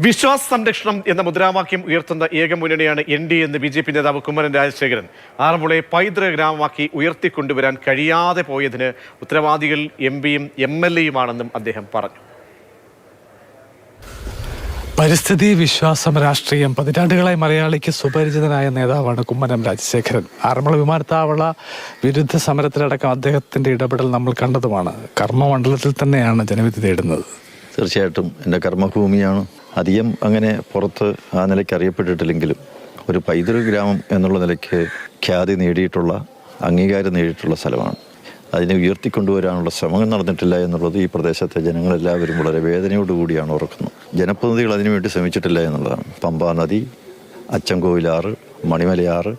വിശ്വാസ സംരക്ഷണം എന്ന മുദ്രാവാക്യം ഉയർത്തുന്ന ഏക മുന്നണിയാണ് NDA എന്ന് BJP നേതാവ് കുമ്മനം രാജശേഖരൻ. ആറന്മുളയെ പൈതൃക ഗ്രാമമാക്കി ഉയർത്തിക്കൊണ്ടുവരാൻ കഴിയാതെ പോയതിന് ഉത്തരവാദികൾ MPയും MLAയുമാണെന്നും അദ്ദേഹം പറഞ്ഞു. പരിസ്ഥിതി, വിശ്വാസം, രാഷ്ട്രീയം പതിറ്റാണ്ടുകളായി മലയാളിക്ക് സുപരിചിതനായ നേതാവാണ് കുമ്മനം രാജശേഖരൻ. ആറന്മുള വിമാനത്താവള വിരുദ്ധ സമരത്തിലടക്കം അദ്ദേഹത്തിന്റെ ഇടപെടൽ നമ്മൾ കണ്ടതുമാണ്. കർമ്മമണ്ഡലത്തിൽ തന്നെയാണ് ജനവിധി തേടുന്നത്. തീർച്ചയായിട്ടും എൻ്റെ കർമ്മഭൂമിയാണ്. അധികം അങ്ങനെ പുറത്ത് ആ നിലയ്ക്ക് അറിയപ്പെട്ടിട്ടില്ലെങ്കിലും ഒരു പൈതൃക ഗ്രാമം എന്നുള്ള നിലയ്ക്ക് ഖ്യാതി നേടിയിട്ടുള്ള, അംഗീകാരം നേടിയിട്ടുള്ള സ്ഥലമാണ്. അതിനെ ഉയർത്തിക്കൊണ്ടുവരാനുള്ള ശ്രമങ്ങൾ നടന്നിട്ടില്ല എന്നുള്ളത് ഈ പ്രദേശത്തെ ജനങ്ങളെല്ലാവരും വളരെ വേദനയോടുകൂടിയാണ് ഓർക്കുന്നത്. ജനപ്രതിനിധികൾ അതിനുവേണ്ടി ശ്രമിച്ചിട്ടില്ല എന്നുള്ളതാണ്. പമ്പാ നദി, അച്ചൻകോവിലാറ്, മണിമലയാറ്,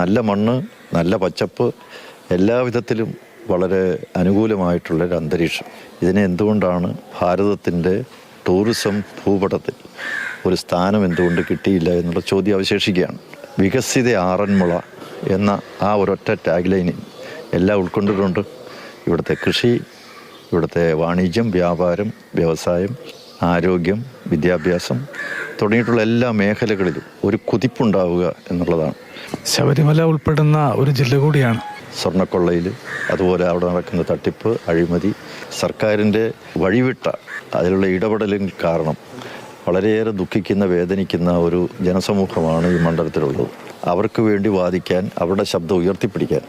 നല്ല മണ്ണ്, നല്ല പച്ചപ്പ്, എല്ലാവിധത്തിലും വളരെ അനുകൂലമായിട്ടുള്ളൊരു അന്തരീക്ഷം. ഇതിനെ എന്തുകൊണ്ടാണ് ഭാരതത്തിൻ്റെ ടൂറിസം ഭൂപടത്തിൽ ഒരു സ്ഥാനം എന്തുകൊണ്ട് കിട്ടിയില്ല എന്നുള്ള ചോദ്യം അവശേഷിക്കുകയാണ്. വികസിത ആറന്മുള എന്ന ആ ഒരൊറ്റ ടാഗ് ലൈനിൽ എല്ലാം ഉൾക്കൊണ്ടിട്ടുണ്ട്. ഇവിടുത്തെ കൃഷി, ഇവിടുത്തെ വാണിജ്യം, വ്യാപാരം, വ്യവസായം, ആരോഗ്യം, വിദ്യാഭ്യാസം തുടങ്ങിയിട്ടുള്ള എല്ലാ മേഖലകളിലും ഒരു കുതിപ്പുണ്ടാവുക എന്നുള്ളതാണ്. ശബരിമല ഉൾപ്പെടുന്ന ഒരു ജില്ല കൂടിയാണ്. സ്വർണ്ണക്കൊള്ളയിൽ, അതുപോലെ അവിടെ നടക്കുന്ന തട്ടിപ്പ്, അഴിമതി, സർക്കാരിൻ്റെ വഴിവിട്ട അതിലുള്ള ഇടപെടലിൽ കാരണം വളരെയേറെ ദുഃഖിക്കുന്ന, വേദനിക്കുന്ന ഒരു ജനസമൂഹമാണ് ഈ മണ്ഡലത്തിലുള്ളത്. അവർക്ക് വേണ്ടി വാദിക്കാൻ, അവരുടെ ശബ്ദം ഉയർത്തിപ്പിടിക്കാൻ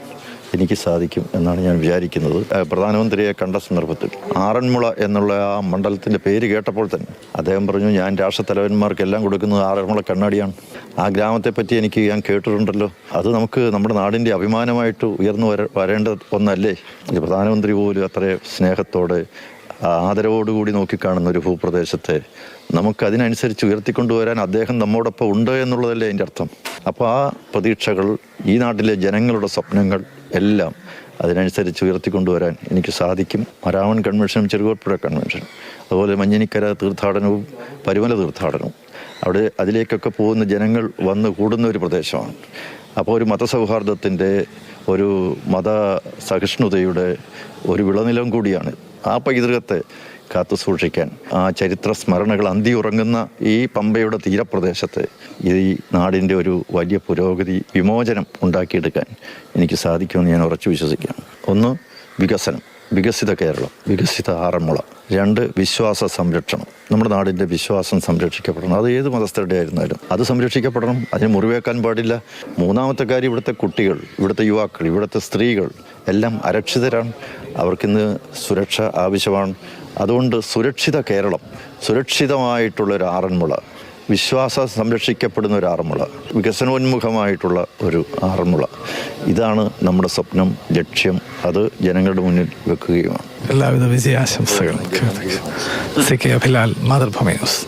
എനിക്ക് സാധിക്കും എന്നാണ് ഞാൻ വിചാരിക്കുന്നത്. പ്രധാനമന്ത്രിയെ കണ്ട സന്ദർഭത്തിൽ ആറന്മുള എന്നുള്ള ആ മണ്ഡലത്തിൻ്റെ പേര് കേട്ടപ്പോൾ തന്നെ അദ്ദേഹം പറഞ്ഞു, ഞാൻ രാഷ്ട്രത്തലവന്മാർക്കെല്ലാം കൊടുക്കുന്നത് ആറന്മുള കണ്ണാടിയാണ്. ആ ഗ്രാമത്തെപ്പറ്റി ഞാൻ കേട്ടിട്ടുണ്ടല്ലോ. അത് നമുക്ക് നമ്മുടെ നാടിൻ്റെ അഭിമാനമായിട്ട് ഉയർന്നു വരേണ്ട ഒന്നല്ലേ? പ്രധാനമന്ത്രി പോലും അത്ര സ്നേഹത്തോടെ, ആദരവോടുകൂടി നോക്കിക്കാണുന്ന ഒരു ഭൂപ്രദേശത്തെ നമുക്കതിനനുസരിച്ച് ഉയർത്തിക്കൊണ്ടുവരാൻ അദ്ദേഹം നമ്മോടൊപ്പം ഉണ്ട് എന്നുള്ളതല്ലേ അതിൻ്റെ അർത്ഥം. അപ്പോൾ ആ പ്രതീക്ഷകൾ, ഈ നാട്ടിലെ ജനങ്ങളുടെ സ്വപ്നങ്ങൾ എല്ലാം അതിനനുസരിച്ച് ഉയർത്തിക്കൊണ്ടുവരാൻ എനിക്ക് സാധിക്കും. മരാമൺ കൺവെൻഷനും ചെറുകോൽപ്പുഴ കൺവെൻഷനും, അതുപോലെ മഞ്ഞിനിക്കര തീർത്ഥാടനവും പരുമല തീർത്ഥാടനവും, അവിടെ അതിലേക്കൊക്കെ പോകുന്ന ജനങ്ങൾ വന്ന് കൂടുന്ന ഒരു പ്രദേശമാണ്. അപ്പോൾ ഒരു മതസൗഹാർദ്ദത്തിൻ്റെ, ഒരു മത സഹിഷ്ണുതയുടെ ഒരു വിളനിലം കൂടിയാണ്. ആ പൈതൃകത്തെ കാത്തു സൂക്ഷിക്കാൻ, ആ ചരിത്ര സ്മരണകൾ അന്തിയുറങ്ങുന്ന ഈ പമ്പയുടെ തീരപ്രദേശത്തെ ഈ നാടിൻ്റെ ഒരു വലിയ പുരോഗതി, വിമോചനം ഉണ്ടാക്കിയെടുക്കാൻ എനിക്ക് സാധിക്കുമെന്ന് ഞാൻ ഉറച്ചു വിശ്വസിക്കുകയാണ്. ഒന്ന്, വികസനം, വികസിത കേരളം, വികസിത ആറന്മുള. രണ്ട്, വിശ്വാസ സംരക്ഷണം. നമ്മുടെ നാടിൻ്റെ വിശ്വാസം സംരക്ഷിക്കപ്പെടണം. അത് ഏത് മതസ്ഥരുടെ ആയിരുന്നാലും അത് സംരക്ഷിക്കപ്പെടണം. അതിന് മുറിവേക്കാൻ പാടില്ല. മൂന്നാമത്തെ കാര്യം, ഇവിടുത്തെ കുട്ടികൾ, ഇവിടുത്തെ യുവാക്കൾ, ഇവിടുത്തെ സ്ത്രീകൾ എല്ലാം അരക്ഷിതരാണ്. അവർക്കിന്ന് സുരക്ഷ ആവശ്യമാണ്. അതുകൊണ്ട് സുരക്ഷിത കേരളം, സുരക്ഷിതമായിട്ടുള്ളൊരു ആറന്മുള, വിശ്വാസം സംരക്ഷിക്കപ്പെടുന്ന ഒരു ആറന്മുള, വികസനോന്മുഖമായിട്ടുള്ള ഒരു ആറന്മുള, ഇതാണ് നമ്മുടെ സ്വപ്നം, ലക്ഷ്യം. അത് ജനങ്ങളുടെ മുന്നിൽ വെക്കുകയുമാണ്. എല്ലാവിധ വിജയാശംസകളും. CK Abhilal, Mathrubhumi news.